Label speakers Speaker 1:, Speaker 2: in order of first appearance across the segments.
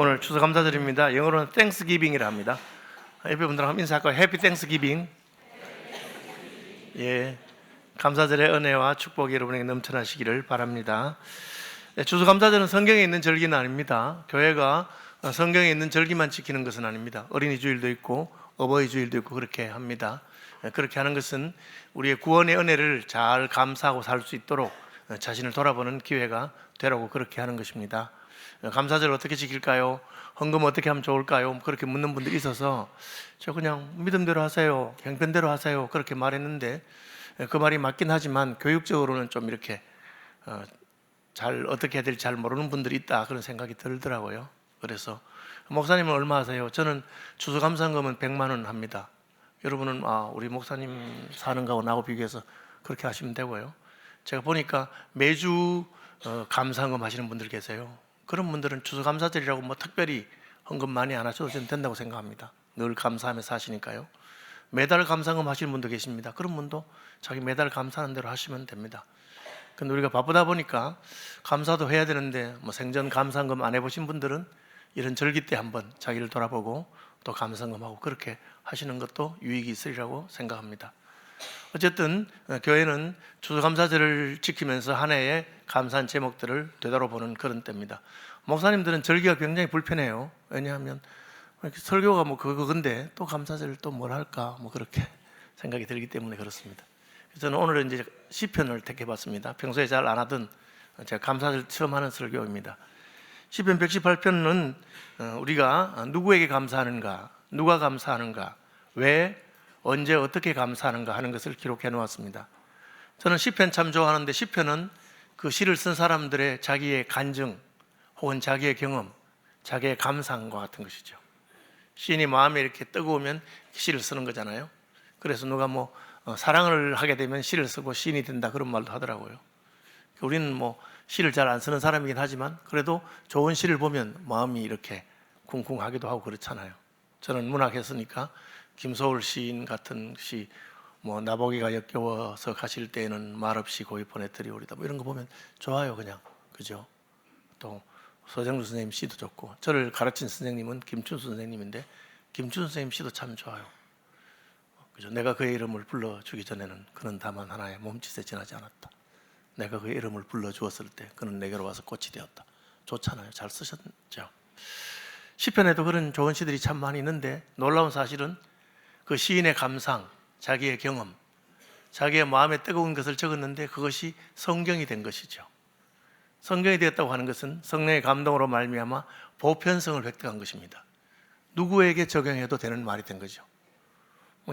Speaker 1: 오늘 추수 감사드립니다. 영어로는 Thanksgiving이라 합니다. 옆에 분들하고 한번 인사할까요? Happy Thanksgiving. 예, 감사절의 은혜와 축복이 여러분에게 넘쳐나시기를 바랍니다. 추수 감사절은 성경에 있는 절기는 아닙니다. 교회가 성경에 있는 절기만 지키는 것은 아닙니다. 어린이 주일도 있고 어버이 주일도 있고 그렇게 합니다. 그렇게 하는 것은 우리의 구원의 은혜를 잘 감사하고 살 수 있도록 자신을 돌아보는 기회가 되라고 그렇게 하는 것입니다. 감사절 어떻게 지킬까요? 헌금 어떻게 하면 좋을까요? 그렇게 묻는 분들이 있어서 저 그냥 믿음대로 하세요, 형편대로 하세요 그렇게 말했는데, 그 말이 맞긴 하지만 교육적으로는 좀 이렇게 잘 어떻게 해야 될지 잘 모르는 분들이 있다 그런 생각이 들더라고요. 그래서 목사님은 얼마 하세요? 저는 추수감사금은 100만 원 합니다. 여러분은 우리 목사님 사는 거하고 나하고 비교해서 그렇게 하시면 되고요. 제가 보니까 매주 감사헌금 하시는 분들 계세요. 그런 분들은 추수감사절이라고 뭐 특별히 헌금 많이 안 하셔도 저는 된다고 생각합니다. 늘 감사하며 사시니까요. 매달 감사헌금 하시는 분도 계십니다. 그런 분도 자기 매달 감사하는 대로 하시면 됩니다. 근데 우리가 바쁘다 보니까 감사도 해야 되는데 뭐 생전 감사헌금 안 해보신 분들은 이런 절기 때 한번 자기를 돌아보고 또 감사헌금하고 그렇게 하시는 것도 유익이 있으리라고 생각합니다. 어쨌든 교회는 추수감사절을 지키면서 한 해의 감사한 제목들을 되돌아보는 그런 때입니다. 목사님들은 절기가 굉장히 불편해요. 왜냐하면 설교가 뭐 그건데 또 감사절 또 뭘 할까 뭐 그렇게 생각이 들기 때문에 그렇습니다. 저는 오늘은 이제 시편을 택해봤습니다. 평소에 잘 안 하던 제가 감사절 처음 하는 설교입니다. 시편 118편은 우리가 누구에게 감사하는가, 누가 감사하는가, 왜, 언제, 어떻게 감사하는가 하는 것을 기록해 놓았습니다. 저는 시편 참 좋아하는데 시편은 그 시를 쓴 사람들의 자기의 간증 혹은 자기의 경험, 자기의 감상과 같은 것이죠. 시인이 마음에 이렇게 뜨거우면 시를 쓰는 거잖아요. 그래서 누가 뭐 사랑을 하게 되면 시를 쓰고 시인이 된다 그런 말도 하더라고요. 우리는 뭐 시를 잘 안 쓰는 사람이긴 하지만 그래도 좋은 시를 보면 마음이 이렇게 쿵쿵하기도 하고 그렇잖아요. 저는 문학했으니까 김소월 시인 같은 시, 뭐 나보기가 역겨워서 가실 때에는 말없이 고이 보내드리오리다 뭐 이런 거 보면 좋아요. 그냥 그죠? 또 서정주 선생님 시도 좋고, 저를 가르친 선생님은 김춘수 선생님인데 김춘수 선생님 시도 참 좋아요. 그죠? 내가 그의 이름을 불러주기 전에는 그는 다만 하나의 몸짓에 지나지 않았다. 내가 그의 이름을 불러주었을 때 그는 내게로 와서 꽃이 되었다. 좋잖아요. 잘 쓰셨죠? 시편에도 그런 좋은 시들이 참 많이 있는데 놀라운 사실은 그 시인의 감상, 자기의 경험, 자기의 마음에 뜨거운 것을 적었는데 그것이 성경이 된 것이죠. 성경이 되었다고 하는 것은 성령의 감동으로 말미암아 보편성을 획득한 것입니다. 누구에게 적용해도 되는 말이 된 거죠.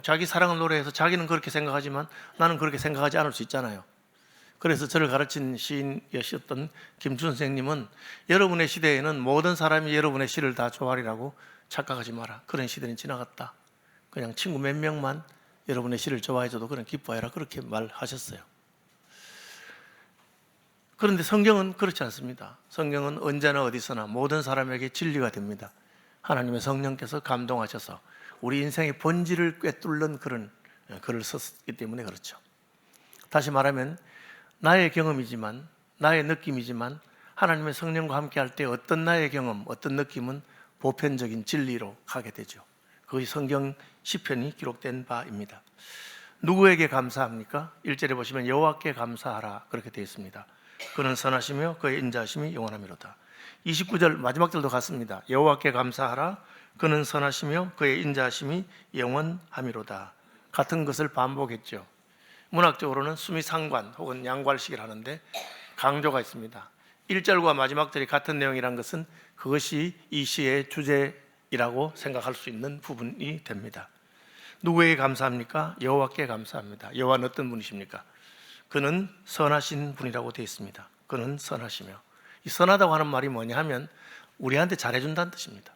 Speaker 1: 자기 사랑을 노래해서 자기는 그렇게 생각하지만 나는 그렇게 생각하지 않을 수 있잖아요. 그래서 저를 가르친 시인이셨던 김춘 선생님은 여러분의 시대에는 모든 사람이 여러분의 시를 다 좋아하리라고 착각하지 마라. 그런 시대는 지나갔다. 그냥 친구 몇 명만 여러분의 시를 좋아해줘도 그런 기뻐해라. 그렇게 말하셨어요. 그런데 성경은 그렇지 않습니다. 성경은 언제나 어디서나 모든 사람에게 진리가 됩니다. 하나님의 성령께서 감동하셔서 우리 인생의 본질을 꿰뚫는 그런 글을 썼기 때문에 그렇죠. 다시 말하면 나의 경험이지만, 나의 느낌이지만 하나님의 성령과 함께 할 때 어떤 나의 경험, 어떤 느낌은 보편적인 진리로 가게 되죠. 그것이 성경 시편이 기록된 바입니다. 누구에게 감사합니까? 1절에 보시면 여호와께 감사하라 그렇게 되어 있습니다. 그는 선하시며 그의 인자하심이 영원하미로다. 29절 마지막 절도 같습니다. 여호와께 감사하라. 그는 선하시며 그의 인자하심이 영원하미로다. 같은 것을 반복했죠. 문학적으로는 수미상관 혹은 양괄식을 하는데 강조가 있습니다. 1절과 마지막 절이 같은 내용이란 것은 그것이 이 시의 주제이라고 생각할 수 있는 부분이 됩니다. 누구에게 감사합니까? 여호와께 감사합니다. 여호와는 어떤 분이십니까? 그는 선하신 분이라고 되어 있습니다. 그는 선하시며, 이 선하다고 하는 말이 뭐냐 하면 우리한테 잘해준다는 뜻입니다.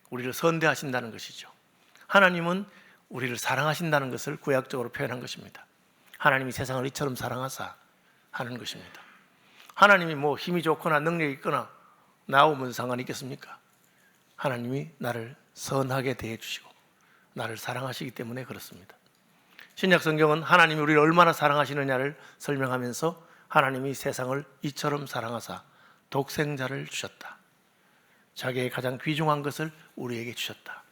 Speaker 1: 우리를 선대하신다는 것이죠. 하나님은 우리를 사랑하신다는 것을 구약적으로 표현한 것입니다. 하나님이 세상을 이처럼 사랑하사 하는 것입니다. 하나님이 뭐 힘이 좋거나 능력이 있거나 나하고 상관이 있겠습니까? 하나님이 나를 선하게 대해 주시고 나를 사랑하시기 때문에 그렇습니다. 신약 성경은 하나님이 우리를 얼마나 사랑하시느냐를 설명하면서 하나님이 세상을 이처럼 사랑하사 독생자를 주셨다. 자기의 가장 귀중한 것을 우리에게 주셨다.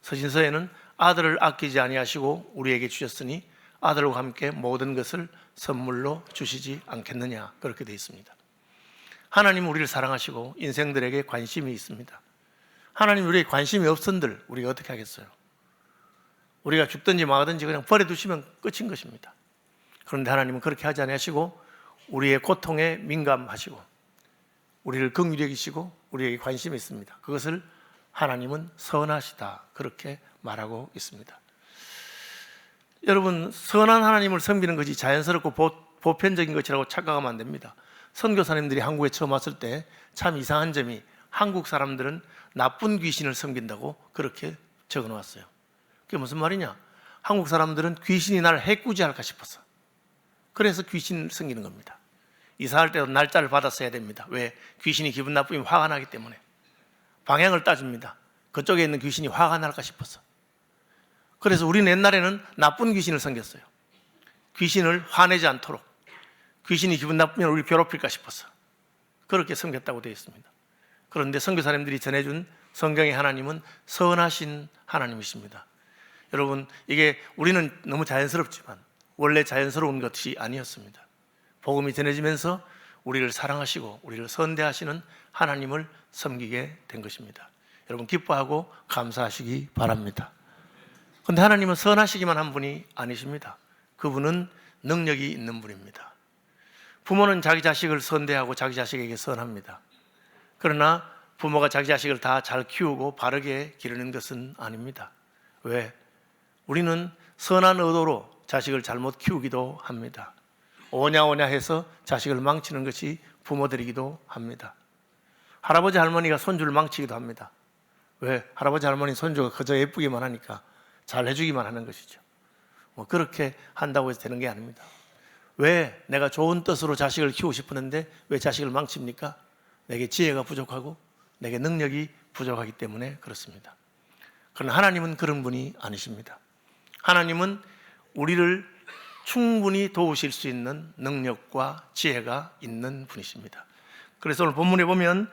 Speaker 1: 서신서에는 아들을 아끼지 아니하시고 우리에게 주셨으니 아들과 함께 모든 것을 선물로 주시지 않겠느냐, 그렇게 되어 있습니다. 하나님은 우리를 사랑하시고 인생들에게 관심이 있습니다. 하나님 우리에게 관심이 없은들 우리가 어떻게 하겠어요? 우리가 죽든지 마든지 그냥 버려두시면 끝인 것입니다. 그런데 하나님은 그렇게 하지 아니하시고 우리의 고통에 민감하시고 우리를 긍휼히 여기시고 우리에게 관심이 있습니다. 그것을 하나님은 선하시다, 그렇게 말하고 있습니다. 여러분, 선한 하나님을 섬기는 것이 자연스럽고 보편적인 것이라고 착각하면 안 됩니다. 선교사님들이 한국에 처음 왔을 때 참 이상한 점이 한국 사람들은 나쁜 귀신을 섬긴다고 그렇게 적어놓았어요. 그게 무슨 말이냐? 한국 사람들은 귀신이 나를 해꾸지할까 싶어서 그래서 귀신을 섬기는 겁니다. 이사할 때도 날짜를 받았어야 됩니다. 왜? 귀신이 기분 나쁘면 화가 나기 때문에. 방향을 따집니다. 그쪽에 있는 귀신이 화가 날까 싶어서. 그래서 우리는 옛날에는 나쁜 귀신을 섬겼어요. 귀신을 화내지 않도록. 귀신이 기분 나쁘면 우리를 괴롭힐까 싶어서 그렇게 섬겼다고 되어 있습니다. 그런데 선교사님들이 전해준 성경의 하나님은 선하신 하나님이십니다. 여러분, 이게 우리는 너무 자연스럽지만 원래 자연스러운 것이 아니었습니다. 복음이 전해지면서 우리를 사랑하시고 우리를 선대하시는 하나님을 섬기게 된 것입니다. 여러분, 기뻐하고 감사하시기 바랍니다. 그런데 하나님은 선하시기만 한 분이 아니십니다. 그분은 능력이 있는 분입니다. 부모는 자기 자식을 선대하고 자기 자식에게 선합니다. 그러나 부모가 자기 자식을 다 잘 키우고 바르게 기르는 것은 아닙니다. 왜? 우리는 선한 의도로 자식을 잘못 키우기도 합니다. 오냐오냐 해서 자식을 망치는 것이 부모들이기도 합니다. 할아버지 할머니가 손주를 망치기도 합니다. 왜? 할아버지 할머니 손주가 그저 예쁘기만 하니까 잘 해주기만 하는 것이죠. 그렇게 한다고 해서 되는 게 아닙니다. 왜? 내가 좋은 뜻으로 자식을 키우고 싶었는데 왜 자식을 망칩니까? 내게 지혜가 부족하고 내게 능력이 부족하기 때문에 그렇습니다. 그러나 하나님은 그런 분이 아니십니다. 하나님은 우리를 충분히 도우실 수 있는 능력과 지혜가 있는 분이십니다. 그래서 오늘 본문에 보면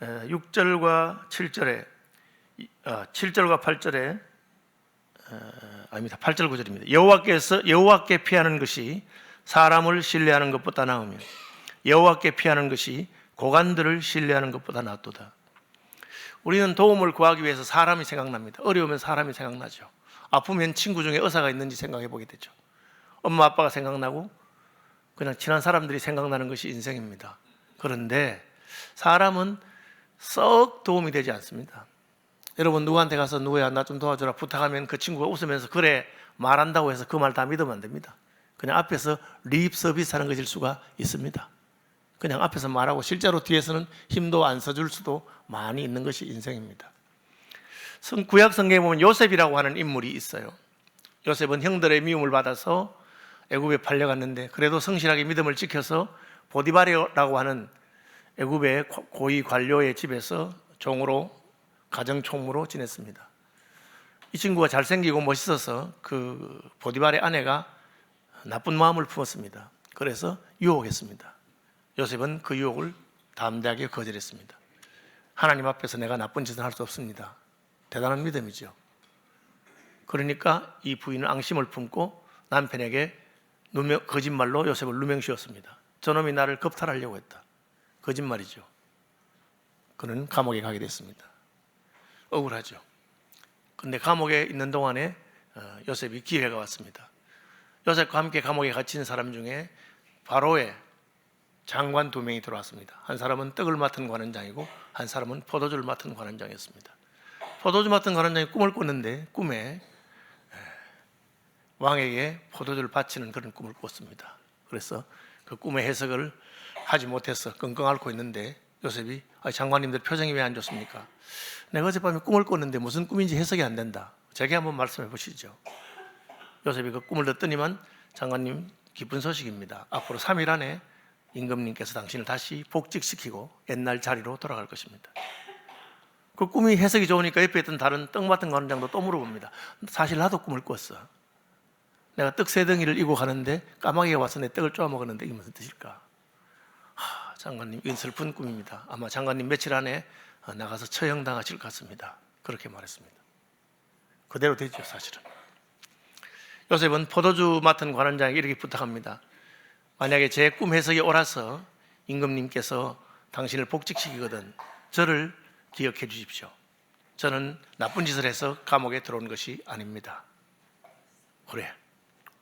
Speaker 1: 6절과 7절에 7절과 8절에 아닙니다. 8절 9절입니다. 여호와께 피하는 것이 사람을 신뢰하는 것보다 나으며 여호와께 피하는 것이 고관들을 신뢰하는 것보다 낫도다. 우리는 도움을 구하기 위해서 사람이 생각납니다. 어려우면 사람이 생각나죠. 아프면 친구 중에 의사가 있는지 생각해 보게 되죠. 엄마 아빠가 생각나고 그냥 친한 사람들이 생각나는 것이 인생입니다. 그런데 사람은 썩 도움이 되지 않습니다. 여러분, 누구한테 가서 누구야 나 좀 도와줘라 부탁하면 그 친구가 웃으면서 그래 말한다고 해서 그 말 다 믿으면 안 됩니다. 그냥 앞에서 립 서비스 하는 것일 수가 있습니다. 그냥 앞에서 말하고 실제로 뒤에서는 힘도 안 써줄 수도 많이 있는 것이 인생입니다. 구약 성경에 보면 요셉이라고 하는 인물이 있어요. 요셉은 형들의 미움을 받아서 애굽에 팔려갔는데 그래도 성실하게 믿음을 지켜서 보디바라고 하는 애굽의 고위 관료의 집에서 종으로 가정총무로 지냈습니다. 이 친구가 잘생기고 멋있어서 그 보디발의 아내가 나쁜 마음을 품었습니다. 그래서 유혹했습니다. 요셉은 그 유혹을 담대하게 거절했습니다. 하나님 앞에서 내가 나쁜 짓은 할 수 없습니다. 대단한 믿음이죠. 그러니까 이 부인은 앙심을 품고 남편에게 거짓말로 요셉을 누명씌웠습니다. 저놈이 나를 겁탈하려고 했다. 거짓말이죠. 그는 감옥에 가게 됐습니다. 억울하죠. 그런데 감옥에 있는 동안에 요셉이 기회가 왔습니다. 요셉과 함께 감옥에 갇힌 사람 중에 바로의 장관 2명이 들어왔습니다. 한 사람은 떡을 맡은 관원장이고 한 사람은 포도주를 맡은 관원장이었습니다. 포도주 맡은 관원장이 꿈을 꿨는데 꿈에 왕에게 포도주를 바치는 그런 꿈을 꿨습니다. 그래서 그 꿈의 해석을 하지 못해서 끙끙 앓고 있는데 요셉이 장관님들 표정이 왜 안 좋습니까? 내가 어젯밤에 꿈을 꿨는데 무슨 꿈인지 해석이 안 된다. 제게 한번 말씀해 보시죠. 요셉이 그 꿈을 듣더니만 장관님 기쁜 소식입니다. 앞으로 3일 안에 임금님께서 당신을 다시 복직시키고 옛날 자리로 돌아갈 것입니다. 그 꿈이 해석이 좋으니까 옆에 있던 다른 떡 맡은 관원장도 또 물어봅니다. 사실 나도 꿈을 꿨어. 내가 떡 3덩이를 이고 가는데 까마귀가 와서 내 떡을 쪼아 먹었는데 이게 무슨 뜻일까? 장관님, 이건 슬픈 꿈입니다. 아마 장관님 며칠 안에 나가서 처형당하실 것 같습니다. 그렇게 말했습니다. 그대로 되죠, 사실은. 요셉은 포도주 맡은 관원장에게 이렇게 부탁합니다. 만약에 제 꿈 해석이 옳아서 임금님께서 당신을 복직시키거든 저를 기억해 주십시오. 저는 나쁜 짓을 해서 감옥에 들어온 것이 아닙니다. 그래,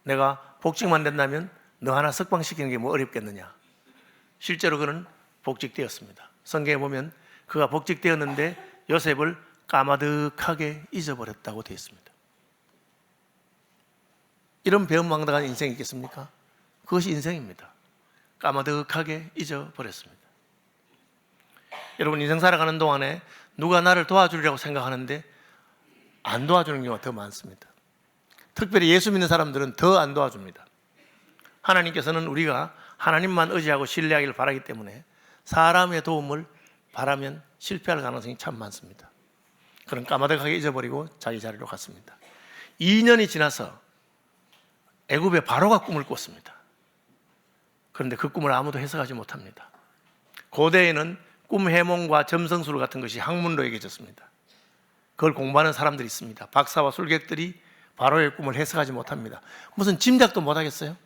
Speaker 1: 내가 복직만 된다면 너 하나 석방시키는 게 뭐 어렵겠느냐. 실제로 그는 복직되었습니다. 성경에 보면 그가 복직되었는데 요셉을 까마득하게 잊어버렸다고 되어 있습니다. 이런 배은망덕한 인생이 있겠습니까? 그것이 인생입니다. 까마득하게 잊어버렸습니다. 여러분, 인생 살아가는 동안에 누가 나를 도와주리라고 생각하는데 안 도와주는 경우가 더 많습니다. 특별히 예수 믿는 사람들은 더 안 도와줍니다. 하나님께서는 우리가 하나님만 의지하고 신뢰하기를 바라기 때문에 사람의 도움을 바라면 실패할 가능성이 참 많습니다. 그런 까마득하게 잊어버리고 자기 자리로 갔습니다. 2년이 지나서 애굽의 바로가 꿈을 꿨습니다. 그런데 그 꿈을 아무도 해석하지 못합니다. 고대에는 꿈 해몽과 점성술 같은 것이 학문로 여겨졌습니다. 그걸 공부하는 사람들이 있습니다. 박사와 술객들이 바로의 꿈을 해석하지 못합니다. 무슨 짐작도 못하겠어요?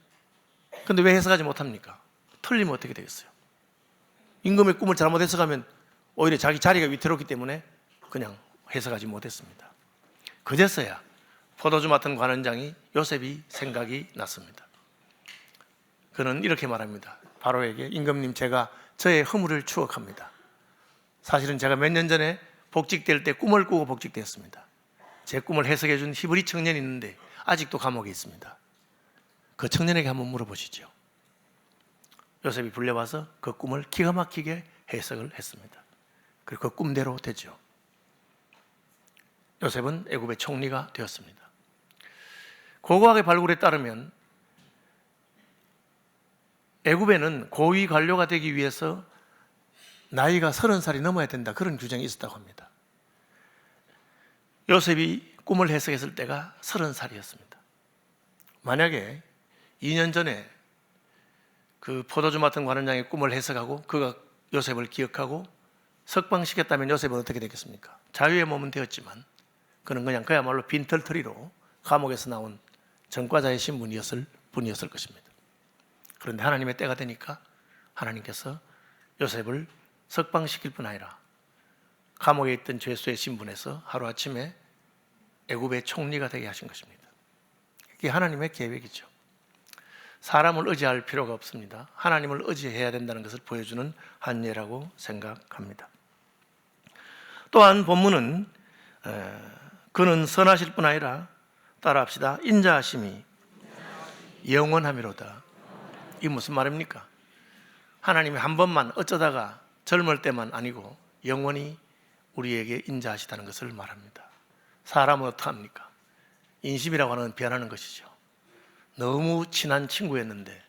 Speaker 1: 그런데 왜 해석하지 못합니까? 틀리면 어떻게 되겠어요? 임금의 꿈을 잘못 해석하면 오히려 자기 자리가 위태롭기 때문에 그냥 해석하지 못했습니다. 그제서야 포도주 맡은 관원장이 요셉이 생각이 났습니다. 그는 이렇게 말합니다. 바로에게, 임금님, 제가 저의 허물을 추억합니다. 사실은 제가 몇 년 전에 복직될 때 꿈을 꾸고 복직되었습니다. 제 꿈을 해석해 준 히브리 청년이 있는데 아직도 감옥에 있습니다. 그 청년에게 한번 물어보시죠. 요셉이 불려와서 그 꿈을 기가 막히게 해석을 했습니다. 그리고 그 꿈대로 되죠. 요셉은 애굽의 총리가 되었습니다. 고고학의 발굴에 따르면 애굽에는 고위 관료가 되기 위해서 나이가 30살이 넘어야 된다, 그런 규정이 있었다고 합니다. 요셉이 꿈을 해석했을 때가 30살이었습니다. 만약에 2년 전에 그 포도주 맡은 관원장의 꿈을 해석하고 그가 요셉을 기억하고 석방시켰다면 요셉은 어떻게 되겠습니까? 자유의 몸은 되었지만 그는 그냥 그야말로 빈털터리로 감옥에서 나온 전과자의 신분이었을 뿐이었을 것입니다. 그런데 하나님의 때가 되니까 하나님께서 요셉을 석방시킬 뿐 아니라 감옥에 있던 죄수의 신분에서 하루아침에 애굽의 총리가 되게 하신 것입니다. 이게 하나님의 계획이죠. 사람을 의지할 필요가 없습니다. 하나님을 의지해야 된다는 것을 보여주는 한 예라고 생각합니다. 또한 본문은 그는 선하실 뿐 아니라, 따라합시다, 인자하심이 영원함이로다. 이게 무슨 말입니까? 하나님이 한 번만, 어쩌다가 젊을 때만 아니고 영원히 우리에게 인자하시다는 것을 말합니다. 사람은 어떡합니까? 인심이라고 하는 변하는 것이죠. 너무 친한 친구였는데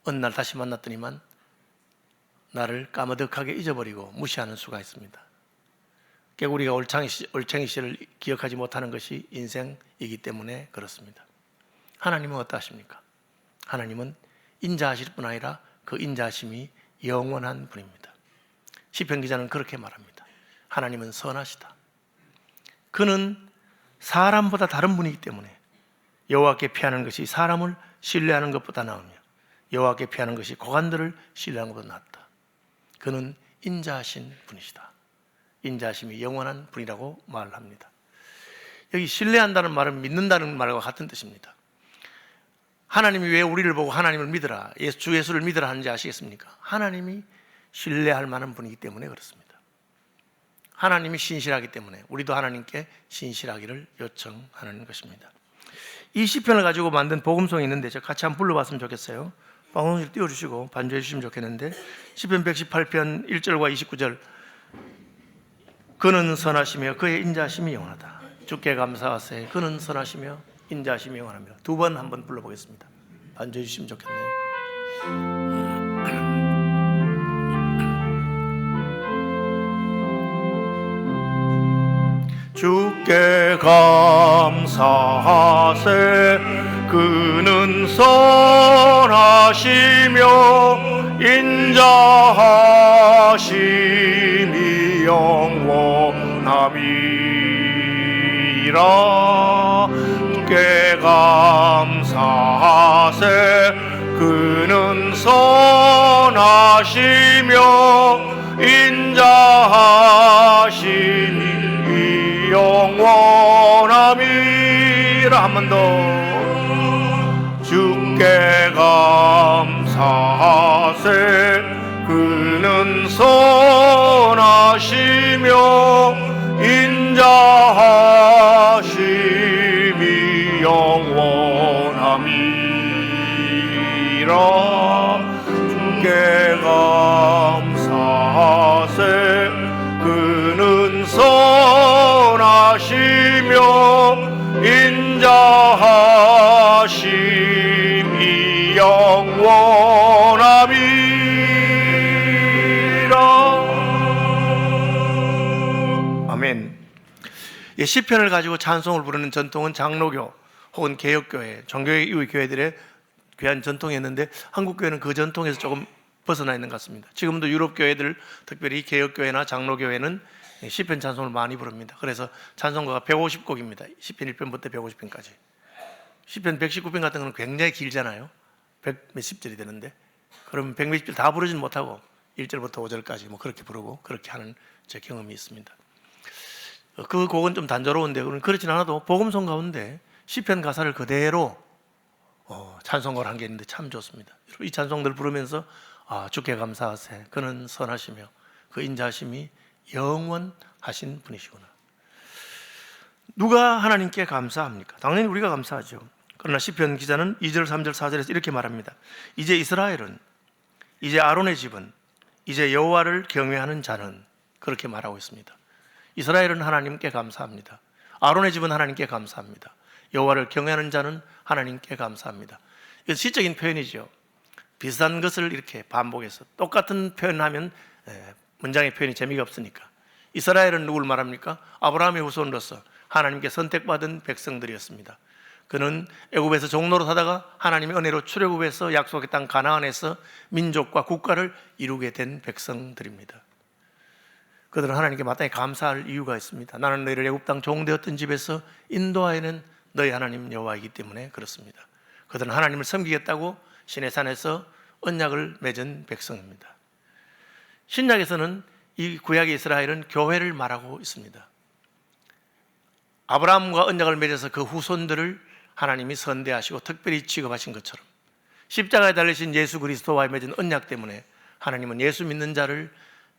Speaker 1: 어느 날 다시 만났더니만 나를 까마득하게 잊어버리고 무시하는 수가 있습니다. 결국 우리가 올챙이 씨를 기억하지 못하는 것이 인생이기 때문에 그렇습니다. 하나님은 어떠하십니까? 하나님은 인자하실 뿐 아니라 그 인자하심이 영원한 분입니다. 시편 기자는 그렇게 말합니다. 하나님은 선하시다. 그는 사람보다 다른 분이기 때문에 여호와께 피하는 것이 사람을 신뢰하는 것보다 나으며 여호와께 피하는 것이 고관들을 신뢰하는 것보다 낫다. 그는 인자하신 분이시다. 인자하심이 영원한 분이라고 말합니다. 여기 신뢰한다는 말은 믿는다는 말과 같은 뜻입니다. 하나님이 왜 우리를 보고 하나님을 믿으라, 주 예수를 믿으라 하는지 아시겠습니까? 하나님이 신뢰할 만한 분이기 때문에 그렇습니다. 하나님이 신실하기 때문에 우리도 하나님께 신실하기를 요청하는 것입니다. 이 시편을 가지고 만든 복음송이 있는데 저 같이 한번 불러봤으면 좋겠어요. 방송실 띄워주시고 반주해 주시면 좋겠는데, 시편 118편 1절과 29절. 그는 선하시며 그의 인자하심이 영원하다. 주께 감사하세. 그는 선하시며 인자하심이 영원합니다. 두 번 한번 불러보겠습니다. 반주해 주시면 좋겠네요. 주께 감사하세. 그는 선하시며 인자하심이 영원하다. 영원함이라. 주께 감사하세. 그는 선하시며 인자하심이 영원함이라. 한 번 더. 주께 감사하세. 그는 선하시며 인자하심이 영원함이라. 주께 감사하세. 그는 선하시며 인자하심이 영원함이라. 아멘. 시편을 가지고 찬송을 부르는 전통은 장로교 혹은 개혁교회, 종교의 이후 교회들의 귀한 전통이었는데 한국 교회는 그 전통에서 조금 벗어나 있는 것 같습니다. 지금도 유럽 교회들, 특별히 개혁교회나 장로교회는 시편 찬송을 많이 부릅니다. 그래서 찬송가가 150곡입니다. 시편 1편부터 150편까지. 시편 119편 같은 거는 굉장히 길잖아요. 100 몇십 절이 되는데, 그럼 100 몇십 절 다 부르지는 못하고 1절부터 5절까지 뭐 그렇게 부르고 그렇게 하는 제 경험이 있습니다. 그 곡은 좀 단조로운데 그렇진 않아도 복음송 가운데 시편 가사를 그대로 찬송가를 한 게 있는데 참 좋습니다. 이 찬송들 부르면서 주께 감사하세. 그는 선하시며 그 인자하심이 영원하신 분이시구나. 누가 하나님께 감사합니까? 당연히 우리가 감사하죠. 그러나 시편 기자는 2절, 3절, 4절에서 이렇게 말합니다. 이제 이스라엘은, 이제 아론의 집은, 이제 여호와를 경외하는 자는, 그렇게 말하고 있습니다. 이스라엘은 하나님께 감사합니다. 아론의 집은 하나님께 감사합니다. 여호와를 경외하는 자는 하나님께 감사합니다. 이건 시적인 표현이죠. 비슷한 것을 이렇게 반복해서 똑같은 표현하면 문장의 표현이 재미가 없으니까. 이스라엘은 누굴 말합니까? 아브라함의 후손으로서 하나님께 선택받은 백성들이었습니다. 그는 애굽에서 종로로 사다가 하나님의 은혜로 출애굽해서 약속의 땅 가나안에서 민족과 국가를 이루게 된 백성들입니다. 그들은 하나님께 마땅히 감사할 이유가 있습니다. 나는 너희를 애굽 땅 종되었던 집에서 인도하여낸 너희 하나님 여호와이기 때문에 그렇습니다. 그들은 하나님을 섬기겠다고 시내산에서 언약을 맺은 백성입니다. 신약에서는 이 구약의 이스라엘은 교회를 말하고 있습니다. 아브라함과 언약을 맺어서 그 후손들을 하나님이 선대하시고 특별히 취급하신 것처럼 십자가에 달리신 예수 그리스도와 맺은 언약 때문에 하나님은 예수 믿는 자를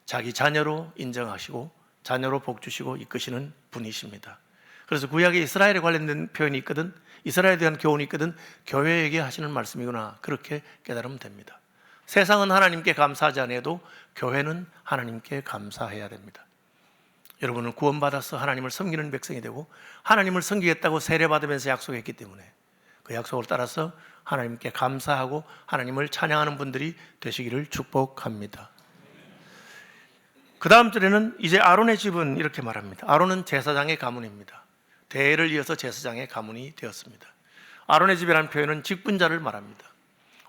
Speaker 1: 자기 자녀로 인정하시고 자녀로 복주시고 이끄시는 분이십니다. 그래서 구약에 이스라엘에 관련된 표현이 있거든, 이스라엘에 대한 교훈이 있거든, 교회에게 하시는 말씀이구나, 그렇게 깨달으면 됩니다. 세상은 하나님께 감사하지 않아도 교회는 하나님께 감사해야 됩니다. 여러분은 구원받아서 하나님을 섬기는 백성이 되고 하나님을 섬기겠다고 세례받으면서 약속했기 때문에 그 약속을 따라서 하나님께 감사하고 하나님을 찬양하는 분들이 되시기를 축복합니다. 그 다음 절에는 이제 아론의 집은 이렇게 말합니다. 아론은 제사장의 가문입니다. 대를 이어서 제사장의 가문이 되었습니다. 아론의 집이라는 표현은 직분자를 말합니다.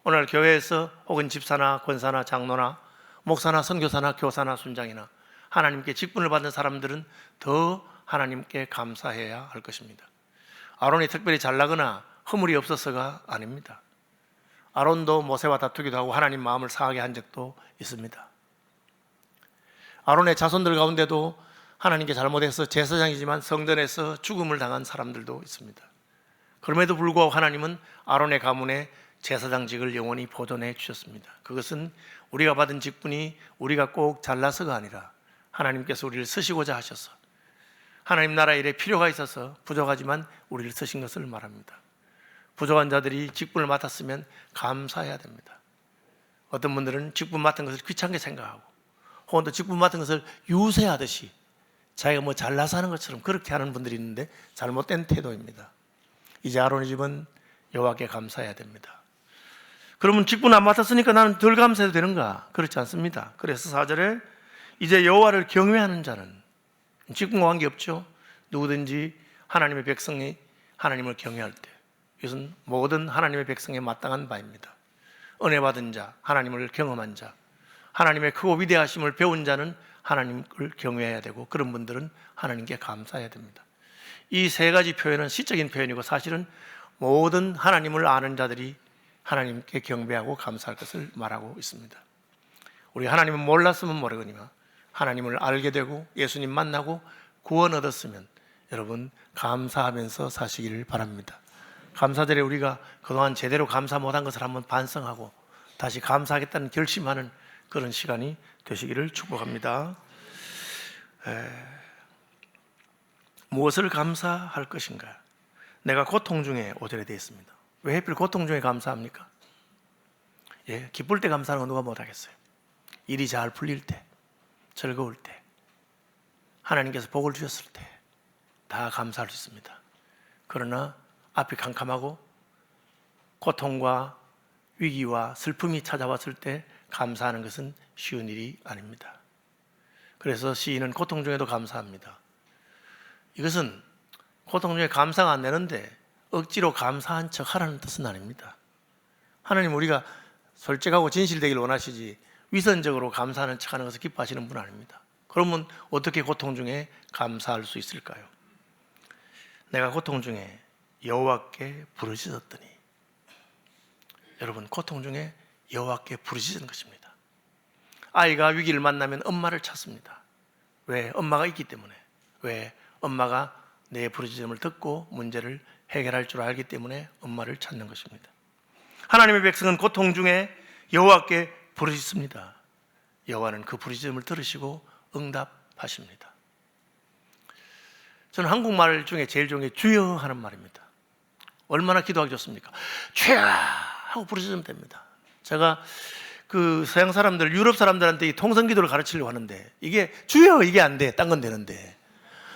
Speaker 1: 오늘 교회에서 혹은 집사나 권사나 장로나 목사나 선교사나 교사나 순장이나 하나님께 직분을 받는 사람들은 더 하나님께 감사해야 할 것입니다. 아론이 특별히 잘나거나 허물이 없어서가 아닙니다. 아론도 모세와 다투기도 하고 하나님 마음을 상하게 한 적도 있습니다. 아론의 자손들 가운데도 하나님께 잘못해서 제사장이지만 성전에서 죽음을 당한 사람들도 있습니다. 그럼에도 불구하고 하나님은 아론의 가문에 제사장직을 영원히 보존해 주셨습니다. 그것은 우리가 받은 직분이 우리가 꼭 잘나서가 아니라 하나님께서 우리를 쓰시고자 하셔서 하나님 나라 일에 필요가 있어서 부족하지만 우리를 쓰신 것을 말합니다. 부족한 자들이 직분을 맡았으면 감사해야 됩니다. 어떤 분들은 직분 맡은 것을 귀찮게 생각하고 혹은 또 직분 맡은 것을 유세하듯이 자기가 뭐 잘나서 하는 것처럼 그렇게 하는 분들이 있는데 잘못된 태도입니다. 이제 아론의 집은 여호와께 감사해야 됩니다. 그러면 직분 안 맡았으니까 나는 덜 감사해도 되는가? 그렇지 않습니다. 그래서 4절에 이제 여호와를 경외하는 자는, 직분과 관계없죠. 누구든지 하나님의 백성이 하나님을 경외할 때 이것은 모든 하나님의 백성에 마땅한 바입니다. 은혜 받은 자, 하나님을 경험한 자, 하나님의 크고 위대하심을 배운 자는 하나님을 경외해야 되고 그런 분들은 하나님께 감사해야 됩니다. 이 세 가지 표현은 시적인 표현이고 사실은 모든 하나님을 아는 자들이 하나님께 경배하고 감사할 것을 말하고 있습니다. 우리 하나님을 몰랐으면 모르거니와 하나님을 알게 되고 예수님 만나고 구원 얻었으면 여러분 감사하면서 사시기를 바랍니다. 감사절에 우리가 그동안 제대로 감사 못한 것을 한번 반성하고 다시 감사하겠다는 결심하는 그런 시간이 되시기를 축복합니다. 무엇을 감사할 것인가? 내가 고통 중에 5절에 되어 있습니다. 왜 하필 고통 중에 감사합니까? 기쁠 때 감사하는 건 누가 못하겠어요? 일이 잘 풀릴 때, 즐거울 때, 하나님께서 복을 주셨을 때 다 감사할 수 있습니다. 그러나 앞이 캄캄하고 고통과 위기와 슬픔이 찾아왔을 때 감사하는 것은 쉬운 일이 아닙니다. 그래서 시인은 고통 중에도 감사합니다. 이것은 고통 중에 감사가 안 되는데 억지로 감사한 척 하라는 뜻은 아닙니다. 하나님 우리가 솔직하고 진실되기를 원하시지 위선적으로 감사하는 척 하는 것을 기뻐하시는 분 아닙니다. 그러면 어떻게 고통 중에 감사할 수 있을까요? 내가 고통 중에 여호와께 부르짖었더니, 여러분 고통 중에 여호와께 부르짖는 것입니다. 아이가 위기를 만나면 엄마를 찾습니다. 왜? 엄마가 있기 때문에. 왜? 엄마가 내 부르짖음을 듣고 문제를 해결할 줄 알기 때문에 엄마를 찾는 것입니다. 하나님의 백성은 고통 중에 여호와께 부르짖습니다. 여호와는 그 부르짖음을 들으시고 응답하십니다. 저는 한국말 중에 제일 좋은 게 주여 하는 말입니다. 얼마나 기도하기 좋습니까? 주여 하고 부르짖으면 됩니다. 제가 그 서양 사람들, 유럽 사람들한테 이 통성 기도를 가르치려고 하는데 이게 주여 이게 안 돼. 딴 건 되는데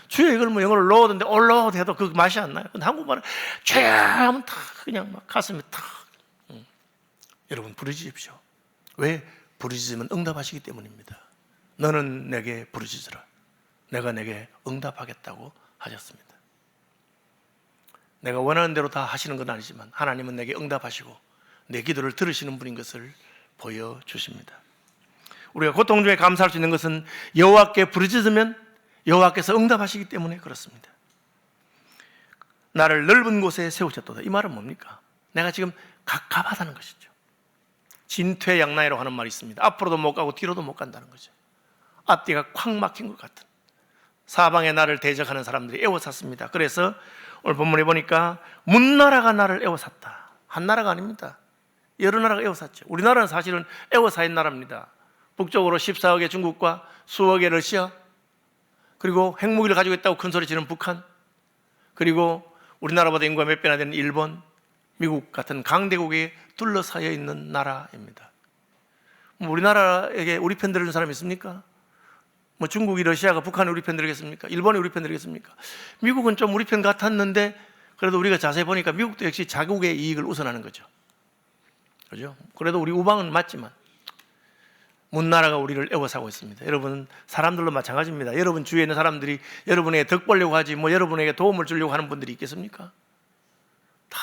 Speaker 1: 주여 이걸 뭐 영어로 로드인데 올로드 해도 그 맛이 안 나요. 근데 한국말은 주여 하면 탁 그냥 막 가슴에 탁. 여러분 부르짖으십시오. 왜? 부르짖으면 응답하시기 때문입니다. 너는 내게 부르짖으라. 내가 내게 응답하겠다고 하셨습니다. 내가 원하는 대로 다 하시는 건 아니지만 하나님은 내게 응답하시고 내 기도를 들으시는 분인 것을 보여주십니다. 우리가 고통 중에 감사할 수 있는 것은 여호와께 부르짖으면 여호와께서 응답하시기 때문에 그렇습니다. 나를 넓은 곳에 세우셨도다. 이 말은 뭡니까? 내가 지금 갑갑하다는 것이죠. 진퇴양난이라고 하는 말이 있습니다. 앞으로도 못 가고 뒤로도 못 간다는 거죠. 앞뒤가 콱 막힌 것 같은 사방에 나를 대적하는 사람들이 에워쌌습니다. 그래서 오늘 본문에 보니까 문나라가 나를 에워쌌다. 한 나라가 아닙니다. 여러 나라가 에워쌌죠. 우리나라는 사실은 에워싸인 나라입니다. 북쪽으로 14억의 중국과 수억의 러시아, 그리고 핵무기를 가지고 있다고 큰소리 치는 북한, 그리고 우리나라보다 인구가 몇 배나 되는 일본, 미국 같은 강대국에 둘러싸여 있는 나라입니다. 우리나라에게 우리 편 들어준 사람이 있습니까? 중국이 러시아가 북한이 우리 편 들겠습니까? 일본이 우리 편 들겠습니까? 미국은 좀 우리 편 같았는데 그래도 우리가 자세히 보니까 미국도 역시 자국의 이익을 우선하는 거죠. 그죠? 그래도 우리 우방은 맞지만 문나라가 우리를 에워싸고 있습니다. 여러분 사람들도 마찬가지입니다. 여러분 주위에 있는 사람들이 여러분에게 덕 보려고 하지 여러분에게 도움을 주려고 하는 분들이 있겠습니까? 다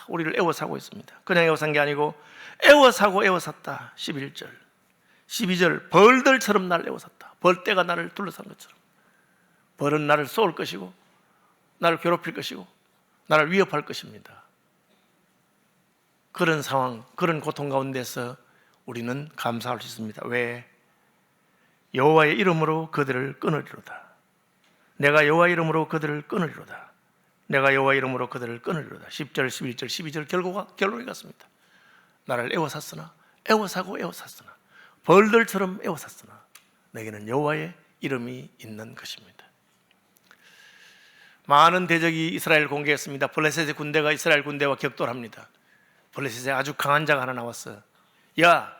Speaker 1: 우리를 에워싸고 있습니다. 그냥 에워싼 게 아니고 에워싸고 에워쌌다. 11절 12절 벌들처럼 나를 에워쌌다. 벌떼가 나를 둘러싼 것처럼. 벌은 나를 쏠 것이고 나를 괴롭힐 것이고 나를 위협할 것입니다. 그런 상황, 그런 고통 가운데서 우리는 감사할 수 있습니다. 왜? 여호와의 이름으로 그들을 끊으리로다. 내가 여호와의 이름으로 그들을 끊으리로다. 내가 여호와의 이름으로 그들을 끊으리로다. 10절, 11절, 12절 결론이 같습니다. 나를 에워쌌으나 에워싸고 에워쌌으나 벌들처럼 에워쌌으나 내게는 여호와의 이름이 있는 것입니다. 많은 대적이 이스라엘 공격했습니다. 블레셋의 군대가 이스라엘 군대와 격돌합니다. 블레셋에 아주 강한 자가 하나 나왔어요. 야,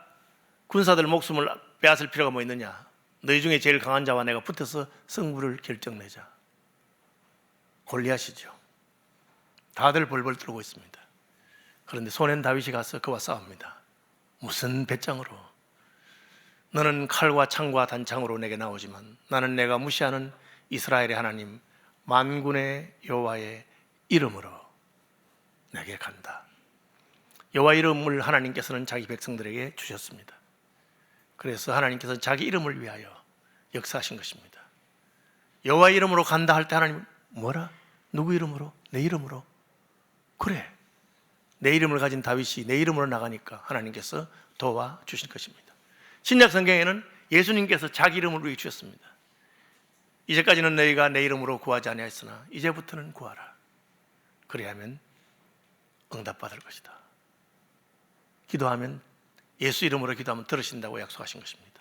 Speaker 1: 군사들 목숨을 빼앗을 필요가 뭐 있느냐? 너희 중에 제일 강한 자와 내가 붙어서 승부를 결정내자. 골리앗이죠. 다들 벌벌 떨고 있습니다. 그런데 손엔 다윗이 가서 그와 싸웁니다. 무슨 배짱으로? 너는 칼과 창과 단창으로 내게 나오지만 나는 내가 무시하는 이스라엘의 하나님 만군의 여호와의 이름으로 내게 간다. 여호와 이름을 하나님께서는 자기 백성들에게 주셨습니다. 그래서 하나님께서 자기 이름을 위하여 역사하신 것입니다. 여호와 이름으로 간다 할 때 하나님 뭐라? 누구 이름으로? 내 이름으로. 그래, 내 이름을 가진 다윗이 내 이름으로 나가니까 하나님께서 도와주실 것입니다. 신약 성경에는 예수님께서 자기 이름을 우리에게 주셨습니다. 이제까지는 너희가 내 이름으로 구하지 아니하였으나 이제부터는 구하라. 그래야면 응답받을 것이다. 기도하면, 예수 이름으로 기도하면 들으신다고 약속하신 것입니다.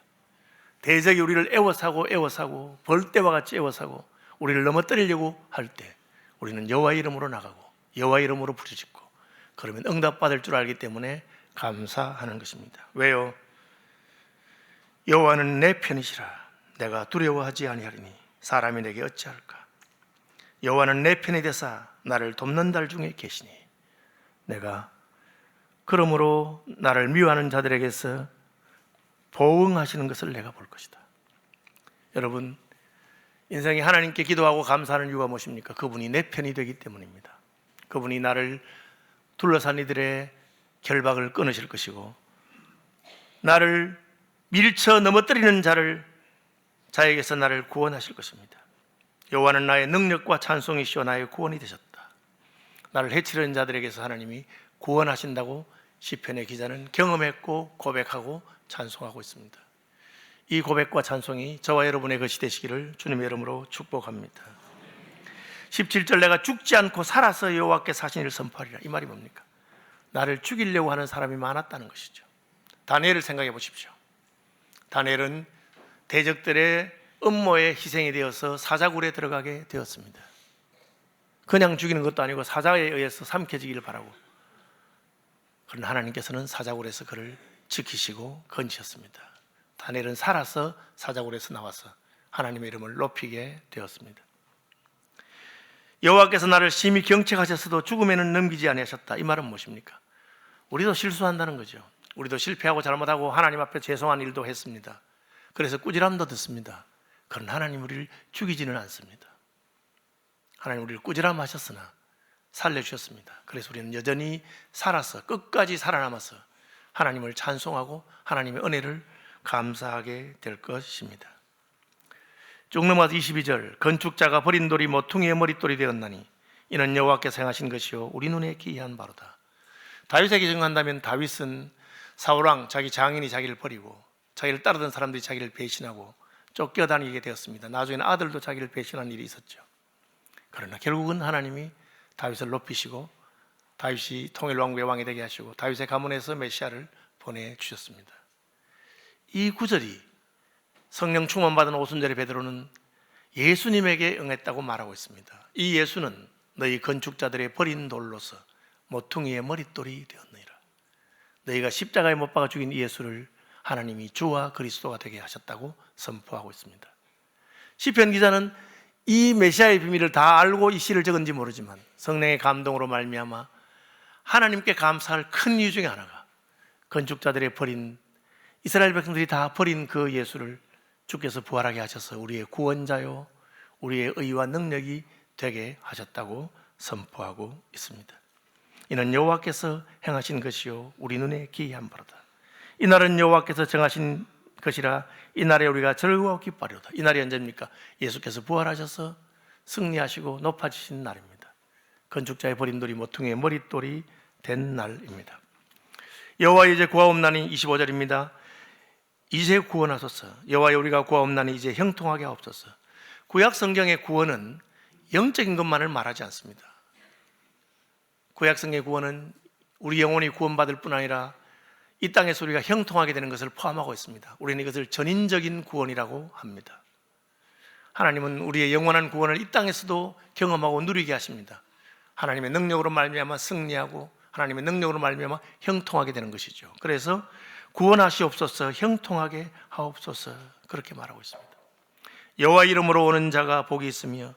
Speaker 1: 대적이 우리를 애워사고 벌떼와 같이 애워사고 우리를 넘어뜨리려고 할 때 우리는 여호와 이름으로 나가고 여호와 이름으로 부르짖고 그러면 응답받을 줄 알기 때문에 감사하는 것입니다. 왜요? 여호와는 내 편이시라. 내가 두려워하지 아니하리니 사람이 내게 어찌할까? 여호와는 내 편이 되사 나를 돕는 달 중에 계시니 내가 그러므로 나를 미워하는 자들에게서 보응하시는 것을 내가 볼 것이다. 여러분, 인생에 하나님께 기도하고 감사하는 이유가 무엇입니까? 그분이 내 편이 되기 때문입니다. 그분이 나를 둘러싼 이들의 결박을 끊으실 것이고 나를 밀쳐 넘어뜨리는 자에게서 나를 구원하실 것입니다. 여호와는 나의 능력과 찬송이시오 나의 구원이 되셨다. 나를 해치려는 자들에게서 하나님이 구원하신다고 시편의 기자는 경험했고 고백하고 찬송하고 있습니다. 이 고백과 찬송이 저와 여러분의 것이 되시기를 주님의 이름으로 축복합니다. 17절 내가 죽지 않고 살아서 여호와께 사신을 선포하리라. 이 말이 뭡니까? 나를 죽이려고 하는 사람이 많았다는 것이죠. 다니엘을 생각해 보십시오. 다니엘은 대적들의 음모에 희생이 되어서 사자굴에 들어가게 되었습니다. 그냥 죽이는 것도 아니고 사자에 의해서 삼켜지기를 바라고, 그러나 하나님께서는 사자굴에서 그를 지키시고 건지셨습니다. 다니엘은 살아서 사자굴에서 나와서 하나님의 이름을 높이게 되었습니다. 여호와께서 나를 심히 경책하셨어도 죽음에는 넘기지 아니하셨다. 이 말은 무엇입니까? 우리도 실수한다는 거죠. 우리도 실패하고 잘못하고 하나님 앞에 죄송한 일도 했습니다. 그래서 꾸지람도 듣습니다. 그러나 하나님 우리를 죽이지는 않습니다. 하나님 우리를 꾸지람하셨으나 살려주셨습니다. 그래서 우리는 여전히 살아서 끝까지 살아남아서 하나님을 찬송하고 하나님의 은혜를 감사하게 될 것입니다. 쭉 넘어가서 22절 건축자가 버린 돌이 모퉁이의 머릿돌이 되었나니 이는 여호와께서 행하신 것이요 우리 눈에 기이한 바로다. 다윗에게 적용한다면 다윗은 사울왕 자기 장인이 자기를 버리고 자기를 따르던 사람들이 자기를 배신하고 쫓겨다니게 되었습니다. 나중에는 아들도 자기를 배신한 일이 있었죠. 그러나 결국은 하나님이 다윗을 높이시고 다윗이 통일왕국의 왕이 되게 하시고 다윗의 가문에서 메시아를 보내주셨습니다. 이 구절이 성령 충만받은 오순절의 베드로는 예수님에게 응했다고 말하고 있습니다. 이 예수는 너희 건축자들의 버린 돌로서 모퉁이의 머릿돌이 되었느니라. 너희가 십자가에 못 박아 죽인 이 예수를 하나님이 주와 그리스도가 되게 하셨다고 선포하고 있습니다. 시편 기자는 이 메시아의 비밀을 다 알고 이 시를 적은지 모르지만 성령의 감동으로 말미암아 하나님께 감사할 큰 이유 중에 하나가 건축자들의 버린, 이스라엘 백성들이 다 버린 그 예수를 주께서 부활하게 하셔서 우리의 구원자요 우리의 의와 능력이 되게 하셨다고 선포하고 있습니다. 이는 여호와께서 행하신 것이요 우리 눈에 기이한 바로다. 이날은 여호와께서 정하신 것이라 이날에 우리가 즐거워 기뻐하리로다. 이날이 언제입니까? 예수께서 부활하셔서 승리하시고 높아지신 날입니다. 건축자의 버린 돌이 모퉁이의 머릿돌이 된 날입니다. 여호와 이제 구하옵나니 25절입니다. 이제 구원하소서. 여호와여 우리가 구하옵나니 이제 형통하게 하옵소서. 구약 성경의 구원은 영적인 것만을 말하지 않습니다. 구약 성경의 구원은 우리 영혼이 구원받을 뿐 아니라 이 땅에서 우리가 형통하게 되는 것을 포함하고 있습니다. 우리는 이것을 전인적인 구원이라고 합니다. 하나님은 우리의 영원한 구원을 이 땅에서도 경험하고 누리게 하십니다. 하나님의 능력으로 말미암아 승리하고 하나님의 능력으로 말미암아 형통하게 되는 것이죠. 그래서 구원하시옵소서, 형통하게 하옵소서 그렇게 말하고 있습니다. 여호와 이름으로 오는 자가 복이 있으며,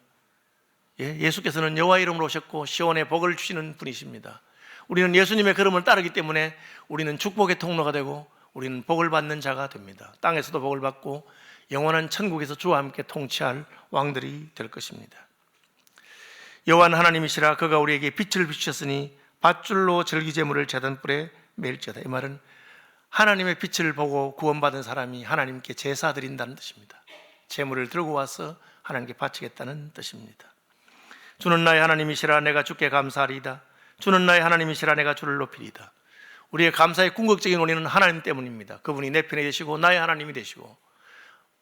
Speaker 1: 예수께서는 여호와 이름으로 오셨고 시온에 복을 주시는 분이십니다. 우리는 예수님의 걸음을 따르기 때문에 우리는 축복의 통로가 되고 우리는 복을 받는 자가 됩니다. 땅에서도 복을 받고 영원한 천국에서 주와 함께 통치할 왕들이 될 것입니다. 여호와는 하나님이시라. 그가 우리에게 빛을 비추셨으니 밧줄로 절기제물을 제단불에 매일지어다. 이 말은 하나님의 빛을 보고 구원받은 사람이 하나님께 제사 드린다는 뜻입니다. 제물을 들고 와서 하나님께 바치겠다는 뜻입니다. 주는 나의 하나님이시라 내가 주께 감사하리이다. 주는 나의 하나님이시라 내가 주를 높이리이다. 우리의 감사의 궁극적인 원인은 하나님 때문입니다. 그분이 내 편이 되시고 나의 하나님이 되시고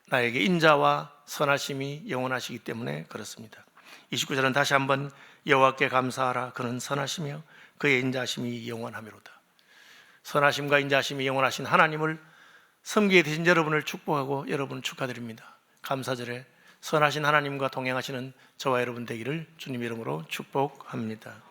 Speaker 1: 나에게 인자와 선하심이 영원하시기 때문에 그렇습니다. 29절은 다시 한번 여호와께 감사하라. 그는 선하시며 그의 인자하심이 영원하미로다. 선하심과 인자하심이 영원하신 하나님을 섬기게 되신 여러분을 축복하고 여러분을 축하드립니다. 감사절에 선하신 하나님과 동행하시는 저와 여러분 되기를 주님 이름으로 축복합니다.